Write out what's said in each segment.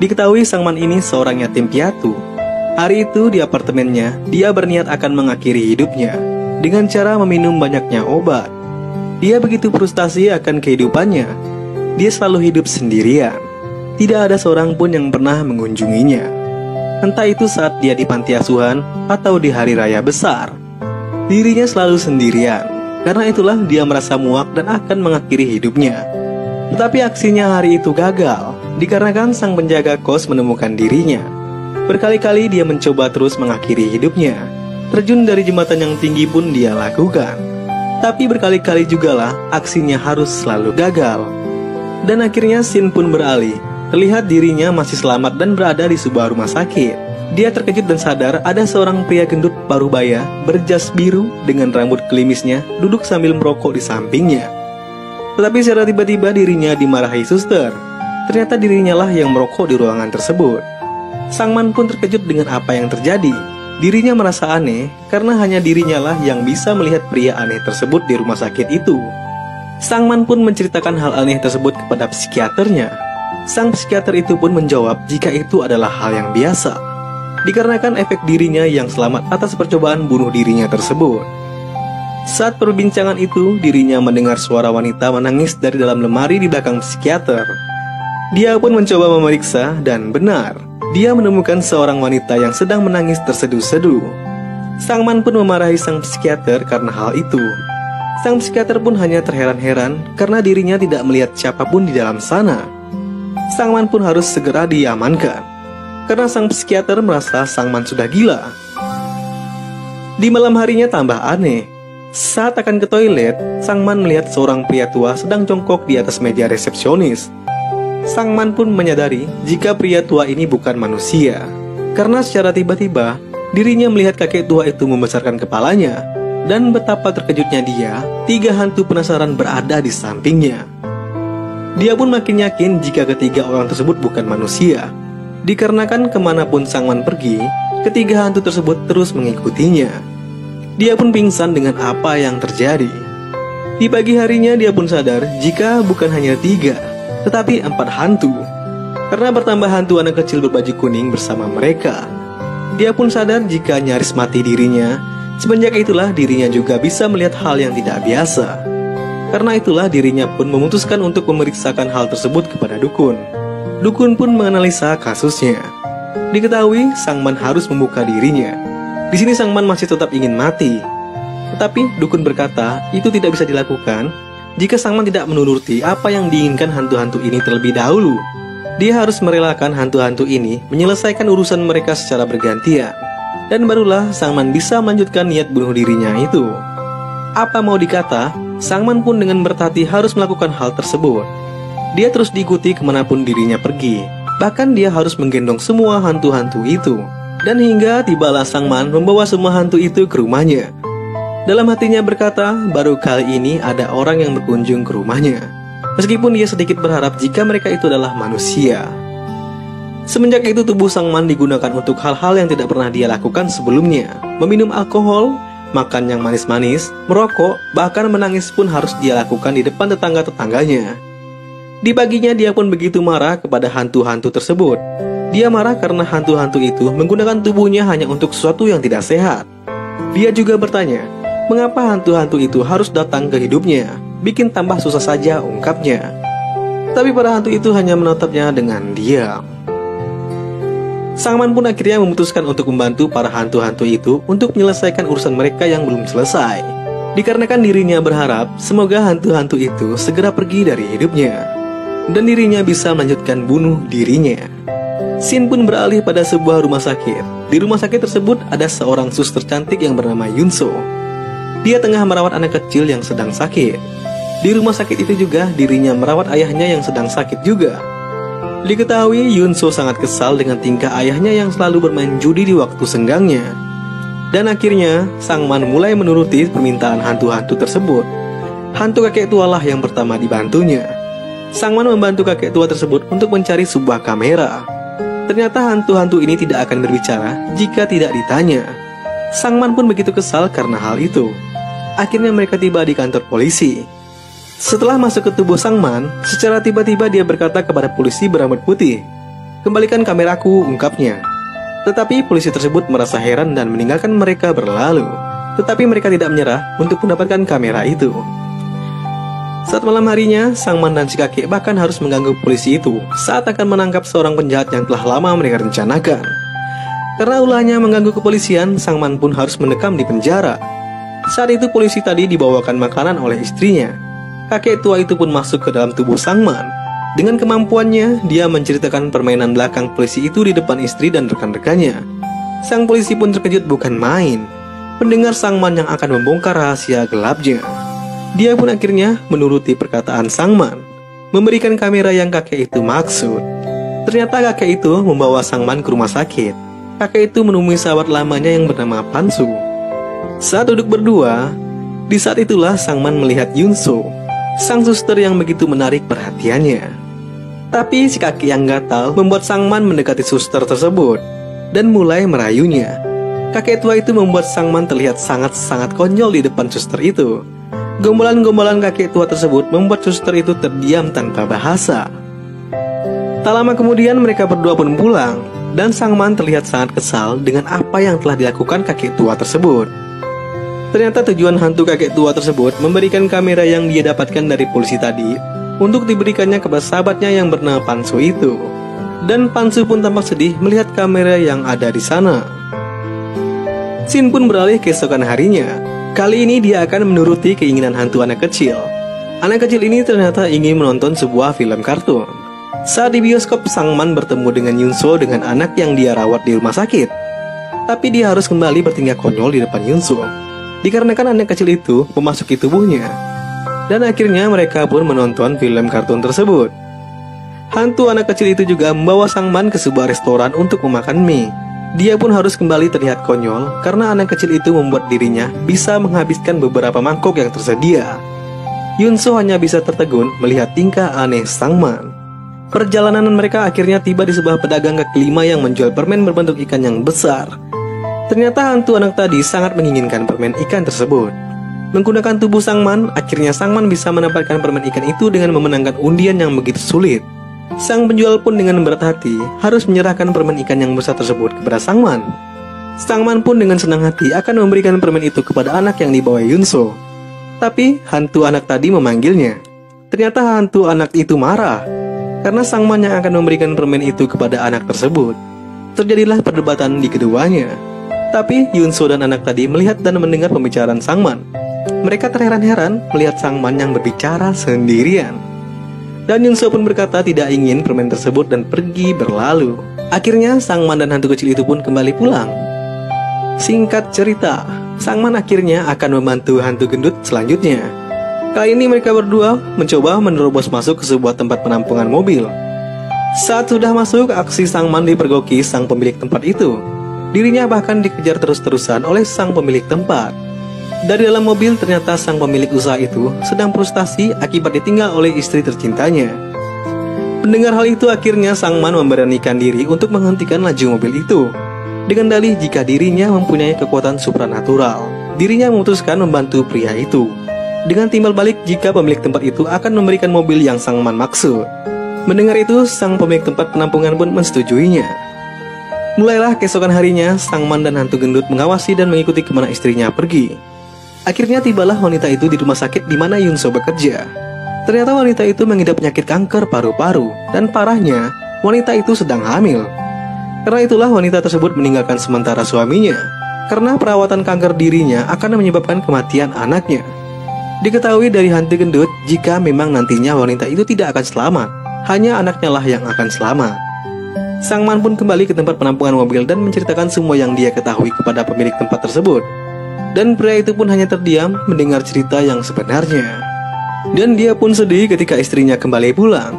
Diketahui Sang Man ini seorang yatim piatu. Hari itu di apartemennya, dia berniat akan mengakhiri hidupnya dengan cara meminum banyaknya obat. Dia begitu frustasi akan kehidupannya. Dia selalu hidup sendirian. Tidak ada seorang pun yang pernah mengunjunginya. Entah itu saat dia di panti asuhan atau di hari raya besar. Dirinya selalu sendirian. Karena itulah dia merasa muak dan akan mengakhiri hidupnya. Tetapi aksinya hari itu gagal, dikarenakan sang penjaga kos menemukan dirinya. Berkali-kali dia mencoba terus mengakhiri hidupnya. Terjun dari jembatan yang tinggi pun dia lakukan. Tapi berkali-kali jugalah aksinya harus selalu gagal. Dan akhirnya scene pun beralih. Terlihat dirinya masih selamat dan berada di sebuah rumah sakit. Dia terkejut dan sadar ada seorang pria gendut parubaya berjas biru dengan rambut klimisnya duduk sambil merokok di sampingnya. Tetapi secara tiba-tiba dirinya dimarahi suster. Ternyata dirinya lah yang merokok di ruangan tersebut. Sang Man pun terkejut dengan apa yang terjadi. Dirinya merasa aneh karena hanya dirinya lah yang bisa melihat pria aneh tersebut di rumah sakit itu. Sang Man pun menceritakan hal aneh tersebut kepada psikiaternya. Sang psikiater itu pun menjawab jika itu adalah hal yang biasa, dikarenakan efek dirinya yang selamat atas percobaan bunuh dirinya tersebut. Saat perbincangan itu, dirinya mendengar suara wanita menangis dari dalam lemari di belakang psikiater. Dia pun mencoba memeriksa dan benar, dia menemukan seorang wanita yang sedang menangis terseduh-seduh. Sang Man pun memarahi sang psikiater karena hal itu. Sang psikiater pun hanya terheran-heran karena dirinya tidak melihat siapapun di dalam sana. Sang Man pun harus segera diamankan karena sang psikiater merasa Sang Man sudah gila. Di malam harinya tambah aneh. Saat akan ke toilet, Sang Man melihat seorang pria tua sedang jongkok di atas meja resepsionis. Sang Man pun menyadari jika pria tua ini bukan manusia, karena secara tiba-tiba dirinya melihat kakek tua itu membesarkan kepalanya. Dan betapa terkejutnya dia, 3 hantu penasaran berada di sampingnya. Dia pun makin yakin jika ketiga orang tersebut bukan manusia, dikarenakan kemanapun Sang Man pergi, ketiga hantu tersebut terus mengikutinya. Dia pun pingsan dengan apa yang terjadi. Di pagi harinya dia pun sadar jika bukan hanya 3, tetapi 4 hantu, karena bertambah hantu anak kecil berbaju kuning bersama mereka. Dia pun sadar jika nyaris mati dirinya. Semenjak itulah dirinya juga bisa melihat hal yang tidak biasa. Karena itulah dirinya pun memutuskan untuk memeriksakan hal tersebut kepada dukun. Dukun pun menganalisa kasusnya. Diketahui Sang Man harus membuka dirinya. Di sini Sang Man masih tetap ingin mati. Tetapi dukun berkata itu tidak bisa dilakukan jika Sang Man tidak menuruti apa yang diinginkan hantu-hantu ini terlebih dahulu. Dia harus merelakan hantu-hantu ini menyelesaikan urusan mereka secara bergantian. Dan barulah Sang Man bisa melanjutkan niat bunuh dirinya itu. Apa mau dikata, Sang Man pun dengan berhati harus melakukan hal tersebut. Dia terus diikuti kemanapun dirinya pergi. Bahkan dia harus menggendong semua hantu-hantu itu. Dan hingga tibalah Sang Man membawa semua hantu itu ke rumahnya. Dalam hatinya berkata, baru kali ini ada orang yang berkunjung ke rumahnya. Meskipun dia sedikit berharap jika mereka itu adalah manusia. Semenjak itu tubuh Sang Man digunakan untuk hal-hal yang tidak pernah dia lakukan sebelumnya. Meminum alkohol, makan yang manis-manis, merokok, bahkan menangis pun harus dia lakukan di depan tetangga-tetangganya. Di paginya dia pun begitu marah kepada hantu-hantu tersebut. Dia marah karena hantu-hantu itu menggunakan tubuhnya hanya untuk sesuatu yang tidak sehat. Dia juga bertanya, mengapa hantu-hantu itu harus datang ke hidupnya? Bikin tambah susah saja ungkapnya. Tapi para hantu itu hanya menatapnya dengan diam. Sang Man pun akhirnya memutuskan untuk membantu para hantu-hantu itu untuk menyelesaikan urusan mereka yang belum selesai. Dikarenakan dirinya berharap semoga hantu-hantu itu segera pergi dari hidupnya dan dirinya bisa melanjutkan bunuh dirinya. Scene pun beralih pada sebuah rumah sakit. Di rumah sakit tersebut ada seorang suster cantik yang bernama Yunso. Dia tengah merawat anak kecil yang sedang sakit. Di rumah sakit itu juga dirinya merawat ayahnya yang sedang sakit juga. Diketahui Yunso sangat kesal dengan tingkah ayahnya yang selalu bermain judi di waktu senggangnya. Dan akhirnya Sang Man mulai menuruti permintaan hantu-hantu tersebut. Hantu kakek tua lah yang pertama dibantunya. Sang Man membantu kakek tua tersebut untuk mencari sebuah kamera. Ternyata hantu-hantu ini tidak akan berbicara jika tidak ditanya. Sang Man pun begitu kesal karena hal itu. Akhirnya mereka tiba di kantor polisi. Setelah masuk ke tubuh Sang Man, secara tiba-tiba dia berkata kepada polisi berambut putih, "Kembalikan kameraku," ungkapnya. Tetapi polisi tersebut merasa heran dan meninggalkan mereka berlalu. Tetapi mereka tidak menyerah untuk mendapatkan kamera itu. Saat malam harinya, Sangman dan si kakek bahkan harus mengganggu polisi itu saat akan menangkap seorang penjahat yang telah lama mereka rencanakan. Karena ulahnya mengganggu kepolisian, Sangman pun harus mendekam di penjara. Saat itu polisi tadi dibawakan makanan oleh istrinya. Kakek tua itu pun masuk ke dalam tubuh Sangman. Dengan kemampuannya, dia menceritakan permainan belakang polisi itu di depan istri dan rekan-rekannya. Sang polisi pun terkejut bukan main mendengar Sangman yang akan membongkar rahasia gelapnya. Dia pun akhirnya menuruti perkataan Sangman, memberikan kamera yang kakek itu maksud. Ternyata kakek itu membawa Sangman ke rumah sakit. Kakek itu menemui sahabat lamanya yang bernama Pansu. Saat duduk berdua, di saat itulah Sangman melihat Yunso, sang suster yang begitu menarik perhatiannya. Tapi si kakek yang gatal membuat Sangman mendekati suster tersebut dan mulai merayunya. Kakek tua itu membuat Sangman terlihat sangat-sangat konyol di depan suster itu. Gombalan-gombalan kakek tua tersebut membuat suster itu terdiam tanpa bahasa. Tak lama kemudian mereka berdua pun pulang, dan Sangman terlihat sangat kesal dengan apa yang telah dilakukan kakek tua tersebut. Ternyata tujuan hantu kakek tua tersebut memberikan kamera yang dia dapatkan dari polisi tadi untuk diberikannya kepada sahabatnya yang bernama Pansu itu. Dan Pansu pun tampak sedih melihat kamera yang ada di sana. Scene pun beralih keesokan harinya. Kali ini dia akan menuruti keinginan hantu anak kecil. Anak kecil ini ternyata ingin menonton sebuah film kartun. Saat di bioskop, Sangman bertemu dengan Yunso dengan anak yang dia rawat di rumah sakit. Tapi dia harus kembali bertingkah konyol di depan Yunso, dikarenakan anak kecil itu memasuki tubuhnya. Dan akhirnya mereka pun menonton film kartun tersebut. Hantu anak kecil itu juga membawa Sangman ke sebuah restoran untuk memakan mie. Dia pun harus kembali terlihat konyol karena anak kecil itu membuat dirinya bisa menghabiskan beberapa mangkok yang tersedia. Yunso hanya bisa tertegun melihat tingkah aneh Sangman. Perjalanan mereka akhirnya tiba di sebuah pedagang kaki lima yang menjual permen berbentuk ikan yang besar. Ternyata hantu anak tadi sangat menginginkan permen ikan tersebut. Menggunakan tubuh Sangman, akhirnya Sangman bisa mendapatkan permen ikan itu dengan memenangkan undian yang begitu sulit. Sang penjual pun dengan berat hati harus menyerahkan permen ikan yang besar tersebut kepada Sangman. Sangman pun dengan senang hati akan memberikan permen itu kepada anak yang dibawa Yunso. Tapi hantu anak tadi memanggilnya. Ternyata hantu anak itu marah karena Sangman yang akan memberikan permen itu kepada anak tersebut. Terjadilah perdebatan di keduanya. Tapi Yunso dan anak tadi melihat dan mendengar pembicaraan Sangman. Mereka terheran-heran melihat Sangman yang berbicara sendirian. Dan Yunso pun berkata tidak ingin permen tersebut dan pergi berlalu. Akhirnya Sangman dan hantu kecil itu pun kembali pulang. Singkat cerita, Sangman akhirnya akan membantu hantu gendut selanjutnya. Kali ini mereka berdua mencoba menerobos masuk ke sebuah tempat penampungan mobil. Saat sudah masuk, aksi Sangman dipergoki sang pemilik tempat itu. Dirinya bahkan dikejar terus-terusan oleh sang pemilik tempat. Dari dalam mobil ternyata sang pemilik usaha itu sedang frustasi akibat ditinggal oleh istri tercintanya. Mendengar hal itu akhirnya Sangman memberanikan diri untuk menghentikan laju mobil itu. Dengan dalih jika dirinya mempunyai kekuatan supranatural, dirinya memutuskan membantu pria itu. Dengan timbal balik jika pemilik tempat itu akan memberikan mobil yang Sangman maksud. Mendengar itu sang pemilik tempat penampungan pun mensetujuinya. Mulailah keesokan harinya Sangman dan hantu gendut mengawasi dan mengikuti kemana istrinya pergi. Akhirnya tibalah wanita itu di rumah sakit di mana Yunso bekerja. Ternyata wanita itu mengidap penyakit kanker paru-paru, dan parahnya, wanita itu sedang hamil. Karena itulah wanita tersebut meninggalkan sementara suaminya, karena perawatan kanker dirinya akan menyebabkan kematian anaknya. Diketahui dari hantu gendut, jika memang nantinya wanita itu tidak akan selamat, hanya anaknya lah yang akan selamat. Sangman pun kembali ke tempat penampungan mobil dan menceritakan semua yang dia ketahui kepada pemilik tempat tersebut. Dan pria itu pun hanya terdiam mendengar cerita yang sebenarnya. Dan dia pun sedih ketika istrinya kembali pulang.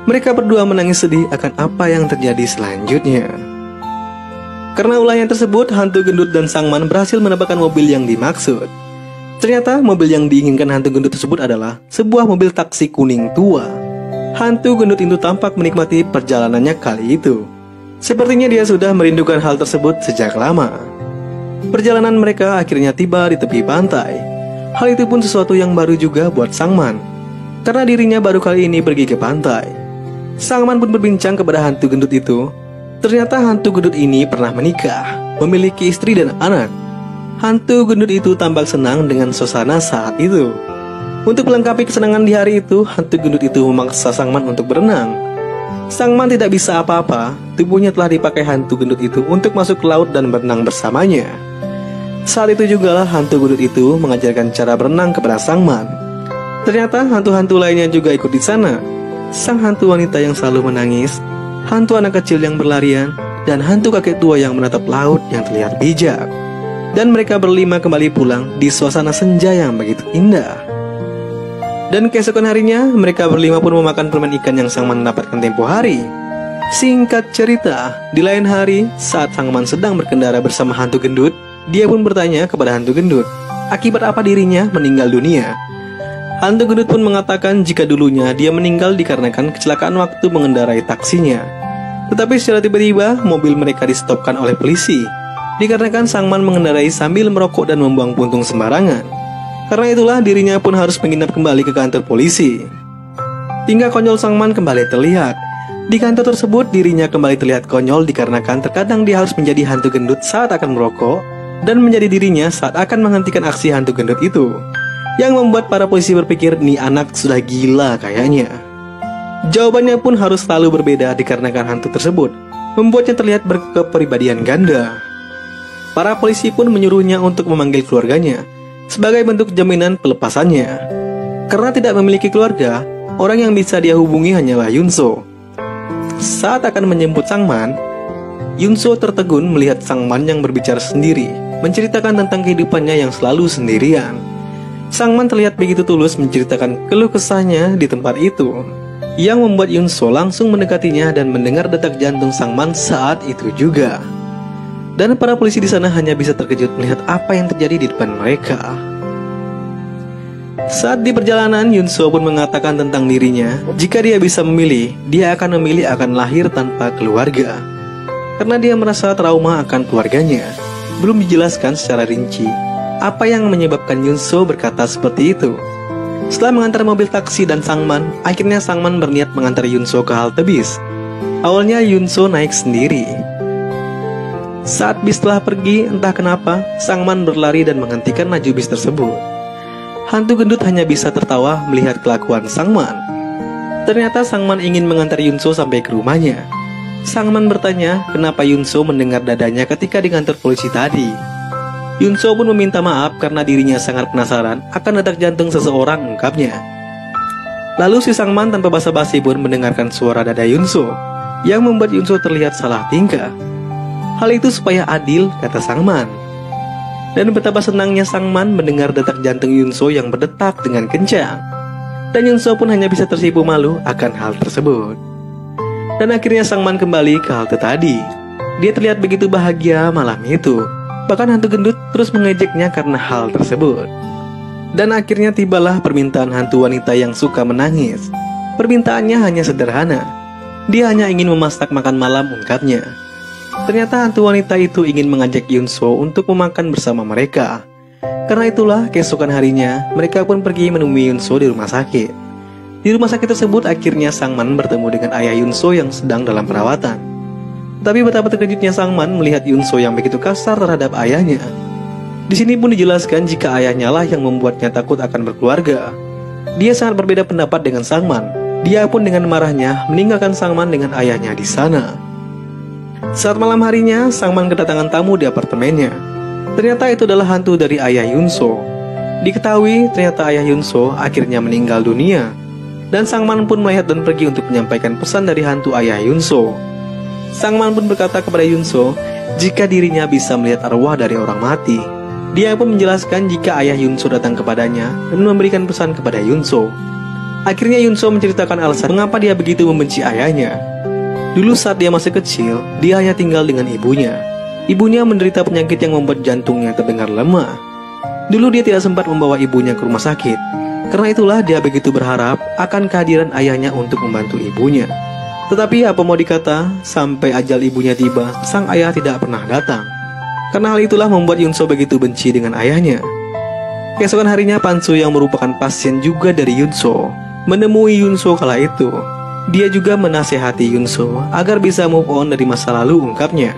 Mereka berdua menangis sedih akan apa yang terjadi selanjutnya. Karena ulahnya tersebut, hantu gendut dan Sangman berhasil mendapatkan mobil yang dimaksud. Ternyata mobil yang diinginkan hantu gendut tersebut adalah sebuah mobil taksi kuning tua. Hantu gendut itu tampak menikmati perjalanannya kali itu. Sepertinya dia sudah merindukan hal tersebut sejak lama. Perjalanan mereka akhirnya tiba di tepi pantai. Hal itu pun sesuatu yang baru juga buat Sangman, karena dirinya baru kali ini pergi ke pantai. Sangman pun berbincang kepada hantu gendut itu. Ternyata hantu gendut ini pernah menikah, memiliki istri dan anak. Hantu gendut itu tampak senang dengan suasana saat itu. Untuk melengkapi kesenangan di hari itu, hantu gendut itu memaksa Sangman untuk berenang. Sangman tidak bisa apa-apa, tubuhnya telah dipakai hantu gendut itu untuk masuk ke laut dan berenang bersamanya. Saat itu jugalah hantu gendut itu mengajarkan cara berenang kepada Sangman. Ternyata hantu-hantu lainnya juga ikut di sana. Sang hantu wanita yang selalu menangis, hantu anak kecil yang berlarian, dan hantu kakek tua yang menatap laut yang terlihat bijak. Dan mereka berlima kembali pulang di suasana senja yang begitu indah. Dan keesokan harinya, mereka berlima pun memakan permen ikan yang Sangman dapatkan tempo hari. Singkat cerita, di lain hari, saat Sangman sedang berkendara bersama hantu gendut, dia pun bertanya kepada hantu gendut, akibat apa dirinya meninggal dunia. Hantu gendut pun mengatakan jika dulunya dia meninggal dikarenakan kecelakaan waktu mengendarai taksinya. Tetapi secara tiba-tiba, mobil mereka di-stopkan oleh polisi, dikarenakan Sangman mengendarai sambil merokok dan membuang puntung sembarangan. Karena itulah dirinya pun harus menginap kembali ke kantor polisi. Tingkah konyol Sangman kembali terlihat. Di kantor tersebut dirinya kembali terlihat konyol dikarenakan terkadang dia harus menjadi hantu gendut saat akan merokok, dan menjadi dirinya saat akan menghentikan aksi hantu gendut itu, yang membuat para polisi berpikir nih anak sudah gila kayaknya. Jawabannya pun harus selalu berbeda dikarenakan hantu tersebut membuatnya terlihat berkepribadian ganda. Para polisi pun menyuruhnya untuk memanggil keluarganya sebagai bentuk jaminan pelepasannya. Karena tidak memiliki keluarga, orang yang bisa dia hubungi hanyalah Yunso. Saat akan menjemput Sangman, Yunso tertegun melihat Sangman yang berbicara sendiri, menceritakan tentang kehidupannya yang selalu sendirian. Sangman terlihat begitu tulus menceritakan keluh kesahnya di tempat itu, yang membuat Yunso langsung mendekatinya dan mendengar detak jantung Sangman saat itu juga. Dan para polisi di sana hanya bisa terkejut melihat apa yang terjadi di depan mereka. Saat di perjalanan, Yunso pun mengatakan tentang dirinya, jika dia bisa memilih, dia akan memilih akan lahir tanpa keluarga. Karena dia merasa trauma akan keluarganya. Belum dijelaskan secara rinci apa yang menyebabkan Yunso berkata seperti itu. Setelah mengantar mobil taksi dan Sangman, akhirnya Sangman berniat mengantar Yunso ke halte bis. Awalnya Yunso naik sendiri. Saat bis telah pergi, entah kenapa, Sangman berlari dan menghentikan laju bis tersebut. Hantu gendut hanya bisa tertawa melihat kelakuan Sangman. Ternyata Sangman ingin mengantar Yunso sampai ke rumahnya. Sangman bertanya kenapa Yunso mendengar dadanya ketika di kantor polisi tadi. Yunso pun meminta maaf karena dirinya sangat penasaran akan detak jantung seseorang, ungkapnya. Lalu si Sangman tanpa basa-basi pun mendengarkan suara dada Yunso, yang membuat Yunso terlihat salah tingkah. Hal itu supaya adil, kata Sangman. Dan betapa senangnya Sangman mendengar detak jantung Yunso yang berdetak dengan kencang. Dan Yunso pun hanya bisa tersipu malu akan hal tersebut. Dan akhirnya Sangman kembali ke halte tadi. Dia terlihat begitu bahagia malam itu. Bahkan hantu gendut terus mengejeknya karena hal tersebut. Dan akhirnya tibalah permintaan hantu wanita yang suka menangis. Permintaannya hanya sederhana. Dia hanya ingin memasak makan malam, ungkapnya. Ternyata hantu wanita itu ingin mengajak Yunso untuk memakan bersama mereka. Karena itulah keesokan harinya mereka pun pergi menemui Yunso di rumah sakit. Di rumah sakit tersebut akhirnya Sangman bertemu dengan ayah Yunso yang sedang dalam perawatan. Tapi betapa terkejutnya Sangman melihat Yunso yang begitu kasar terhadap ayahnya. Di sini pun dijelaskan jika ayahnya lah yang membuatnya takut akan berkeluarga. Dia sangat berbeda pendapat dengan Sangman. Dia pun dengan marahnya meninggalkan Sangman dengan ayahnya di sana. Saat malam harinya, Sangman kedatangan tamu di apartemennya. Ternyata itu adalah hantu dari ayah Yunso. Diketahui ternyata ayah Yunso akhirnya meninggal dunia. Dan Sangman pun melihat dan pergi untuk menyampaikan pesan dari hantu ayah Yunso. Sangman pun berkata kepada Yunso jika dirinya bisa melihat arwah dari orang mati. Dia pun menjelaskan jika ayah Yunso datang kepadanya dan memberikan pesan kepada Yunso. Akhirnya Yunso menceritakan alasan mengapa dia begitu membenci ayahnya. Dulu saat dia masih kecil, dia hanya tinggal dengan ibunya. Ibunya menderita penyakit yang membuat jantungnya terdengar lemah. Dulu dia tidak sempat membawa ibunya ke rumah sakit. Karena itulah dia begitu berharap akan kehadiran ayahnya untuk membantu ibunya. Tetapi apa mau dikata, sampai ajal ibunya tiba, sang ayah tidak pernah datang. Karena hal itulah membuat Yunso begitu benci dengan ayahnya. Keesokan harinya Pansu yang merupakan pasien juga dari Yunso menemui Yunso kala itu. Dia juga menasehati Yunso agar bisa move on dari masa lalu, ungkapnya.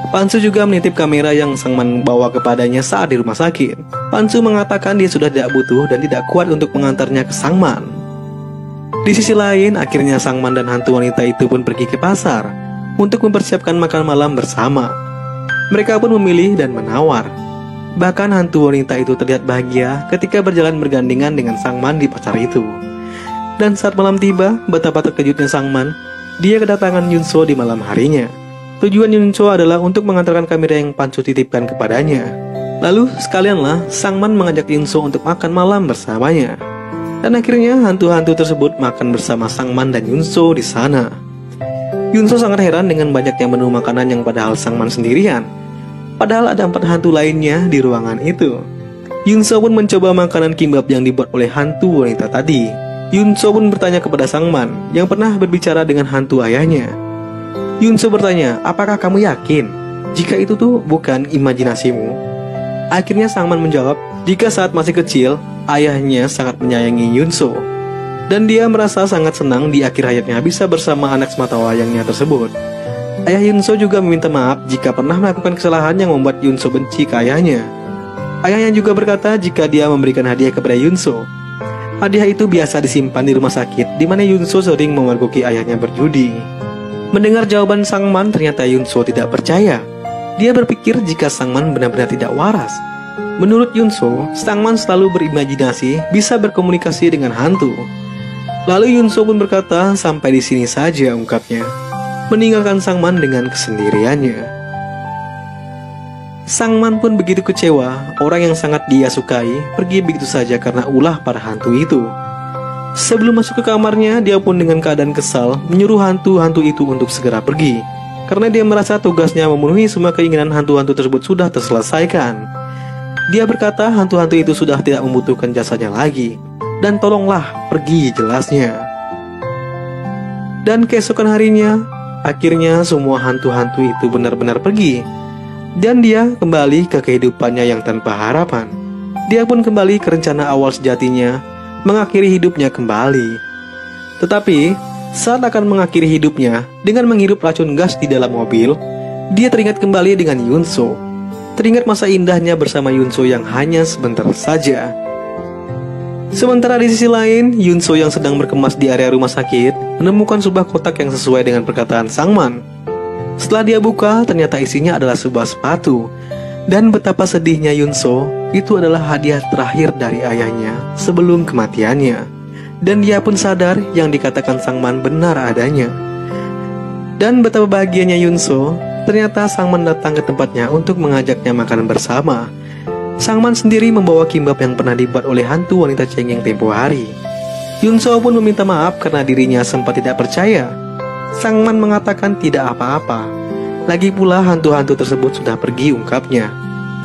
Pansu juga menitip kamera yang Sangman bawa kepadanya saat di rumah sakit. Pansu mengatakan dia sudah tidak butuh dan tidak kuat untuk mengantarnya ke Sangman. Di sisi lain, akhirnya Sangman dan hantu wanita itu pun pergi ke pasar untuk mempersiapkan makan malam bersama. Mereka pun memilih dan menawar. Bahkan hantu wanita itu terlihat bahagia ketika berjalan bergandengan dengan Sangman di pasar itu. Dan saat malam tiba, betapa terkejutnya Sangman. Dia kedatangan Yunso di malam harinya. Tujuan Yunso adalah untuk mengantarkan kamera yang Pansu titipkan kepadanya. Lalu sekalianlah Sangman mengajak Yunso untuk makan malam bersamanya. Dan akhirnya hantu-hantu tersebut makan bersama Sangman dan Yunso di sana. Yunso sangat heran dengan banyaknya menu makanan yang padahal Sangman sendirian. Padahal ada 4 hantu lainnya di ruangan itu. Yunso pun mencoba makanan kimbap yang dibuat oleh hantu wanita tadi. Yunso pun bertanya kepada Sangman yang pernah berbicara dengan hantu ayahnya. Yunso bertanya, apakah kamu yakin jika itu tuh bukan imajinasimu? Akhirnya Sangman menjawab, jika saat masih kecil, ayahnya sangat menyayangi Yunso. Dan dia merasa sangat senang di akhir hayatnya bisa bersama anak semata wayangnya tersebut. Ayah Yunso juga meminta maaf jika pernah melakukan kesalahan yang membuat Yunso benci ke ayahnya. Ayahnya juga berkata jika dia memberikan hadiah kepada Yunso. Hadiah itu biasa disimpan di rumah sakit, di mana Yunso sering memergoki ayahnya berjudi. Mendengar jawaban Sangman, ternyata Yunso tidak percaya. Dia berpikir jika Sangman benar-benar tidak waras. Menurut Yunso, Sangman selalu berimajinasi, bisa berkomunikasi dengan hantu. Lalu Yunso pun berkata, sampai di sini saja, ungkapnya, meninggalkan Sangman dengan kesendiriannya. Sangman pun begitu kecewa, orang yang sangat dia sukai pergi begitu saja karena ulah para hantu itu. Sebelum masuk ke kamarnya, dia pun dengan keadaan kesal menyuruh hantu-hantu itu untuk segera pergi, karena dia merasa tugasnya memenuhi semua keinginan hantu-hantu tersebut sudah terselesaikan. Dia berkata hantu-hantu itu sudah tidak membutuhkan jasanya lagi, dan tolonglah pergi, jelasnya. Dan keesokan harinya, akhirnya semua hantu-hantu itu benar-benar pergi, dan dia kembali ke kehidupannya yang tanpa harapan. Dia pun kembali ke rencana awal sejatinya, mengakhiri hidupnya kembali. Tetapi saat akan mengakhiri hidupnya dengan menghirup racun gas di dalam mobil, dia teringat kembali dengan Yunso. Teringat masa indahnya bersama Yunso yang hanya sebentar saja. Sementara di sisi lain, Yunso yang sedang berkemas di area rumah sakit menemukan sebuah kotak yang sesuai dengan perkataan Sangman. Setelah dia buka, ternyata isinya adalah sebuah sepatu. Dan betapa sedihnya Yunso, itu adalah hadiah terakhir dari ayahnya sebelum kematiannya. Dan dia pun sadar yang dikatakan Sangman benar adanya. Dan betapa bahagianya Yunso, ternyata Sangman datang ke tempatnya untuk mengajaknya makan bersama. Sangman sendiri membawa kimbap yang pernah dibuat oleh hantu wanita cengeng tempo hari. Yunso pun meminta maaf karena dirinya sempat tidak percaya. Sangman mengatakan tidak apa-apa. Lagi pula hantu-hantu tersebut sudah pergi, ungkapnya.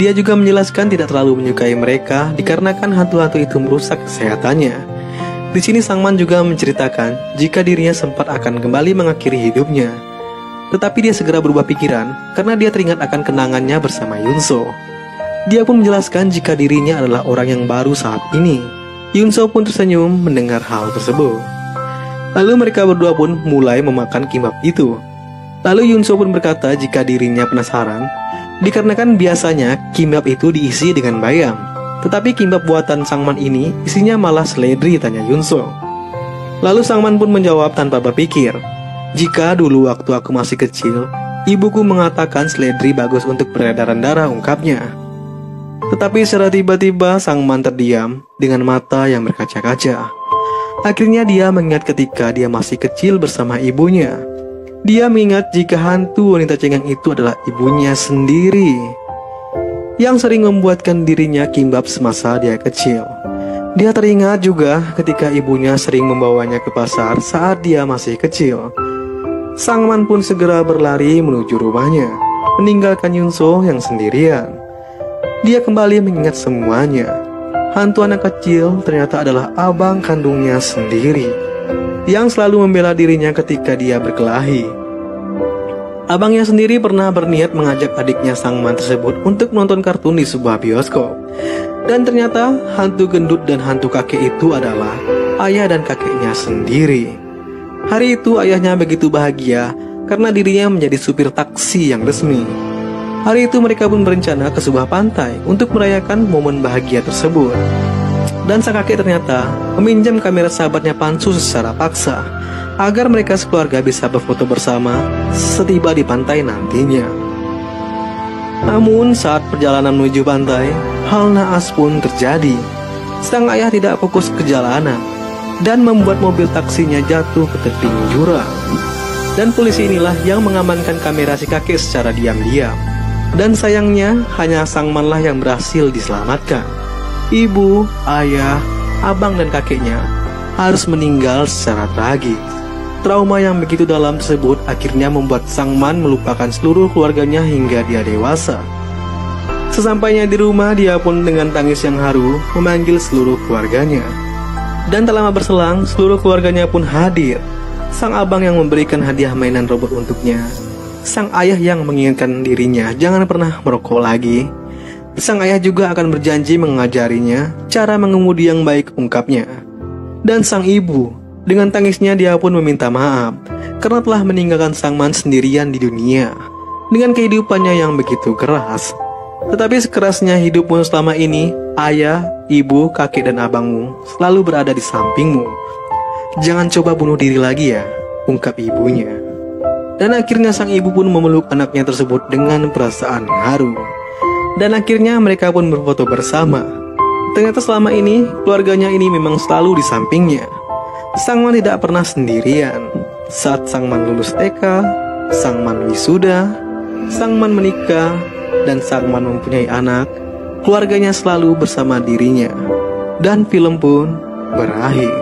Dia juga menjelaskan tidak terlalu menyukai mereka dikarenakan hantu-hantu itu merusak kesehatannya. Di sini Sangman juga menceritakan jika dirinya sempat akan kembali mengakhiri hidupnya. Tetapi dia segera berubah pikiran karena dia teringat akan kenangannya bersama Yunso. Dia pun menjelaskan jika dirinya adalah orang yang baru saat ini. Yunso pun tersenyum mendengar hal tersebut. Lalu mereka berdua pun mulai memakan kimbap itu. Lalu Yunso pun berkata jika dirinya penasaran, dikarenakan biasanya kimbap itu diisi dengan bayam. Tetapi kimbap buatan Sangman ini isinya malah seledri, tanya Yunso. Lalu Sangman pun menjawab tanpa berpikir, jika dulu waktu aku masih kecil, ibuku mengatakan seledri bagus untuk peredaran darah, ungkapnya. Tetapi secara tiba-tiba Sangman terdiam dengan mata yang berkaca-kaca. Akhirnya dia mengingat ketika dia masih kecil bersama ibunya. Dia mengingat jika hantu wanita cengeng itu adalah ibunya sendiri, yang sering membuatkan dirinya kimbap semasa dia kecil. Dia teringat juga ketika ibunya sering membawanya ke pasar saat dia masih kecil. Sangman pun segera berlari menuju rumahnya, meninggalkan Yunso yang sendirian. Dia kembali mengingat semuanya. Hantu anak kecil ternyata adalah abang kandungnya sendiri, yang selalu membela dirinya ketika dia berkelahi. Abangnya sendiri pernah berniat mengajak adiknya Sangman tersebut untuk menonton kartun di sebuah bioskop. Dan ternyata hantu gendut dan hantu kakek itu adalah ayah dan kakeknya sendiri. Hari itu ayahnya begitu bahagia karena dirinya menjadi supir taksi yang resmi. Hari itu mereka pun berencana ke sebuah pantai untuk merayakan momen bahagia tersebut. Dan sang kakek ternyata meminjam kamera sahabatnya Pansu secara paksa agar mereka sekeluarga bisa berfoto bersama setiba di pantai nantinya. Namun saat perjalanan menuju pantai, hal naas pun terjadi. Sang ayah tidak fokus ke jalanan dan membuat mobil taksinya jatuh ke tebing jurang. Dan polisi inilah yang mengamankan kamera si kakek secara diam-diam. Dan sayangnya hanya sang manlah yang berhasil diselamatkan. Ibu, ayah, abang dan kakeknya harus meninggal secara tragis. Trauma yang begitu dalam tersebut akhirnya membuat sang man melupakan seluruh keluarganya hingga dia dewasa. Sesampainya di rumah, dia pun dengan tangis yang haru memanggil seluruh keluarganya. Dan tak lama berselang, seluruh keluarganya pun hadir. Sang abang yang memberikan hadiah mainan robot untuknya, sang ayah yang mengingatkan dirinya jangan pernah merokok lagi. Sang ayah juga akan berjanji mengajarinya cara mengemudi yang baik, ungkapnya. Dan sang ibu, dengan tangisnya dia pun meminta maaf karena telah meninggalkan sang man sendirian di dunia dengan kehidupannya yang begitu keras. Tetapi sekerasnya hidupmu selama ini, ayah, ibu, kakek dan abangmu selalu berada di sampingmu. Jangan coba bunuh diri lagi ya, ungkap ibunya. Dan akhirnya sang ibu pun memeluk anaknya tersebut dengan perasaan haru. Dan akhirnya mereka pun berfoto bersama. Ternyata selama ini keluarganya ini memang selalu di sampingnya. Sang man tidak pernah sendirian. Saat sang man lulus TK, sang man wisuda, sang man menikah, dan sang man mempunyai anak, keluarganya selalu bersama dirinya. Dan film pun berakhir.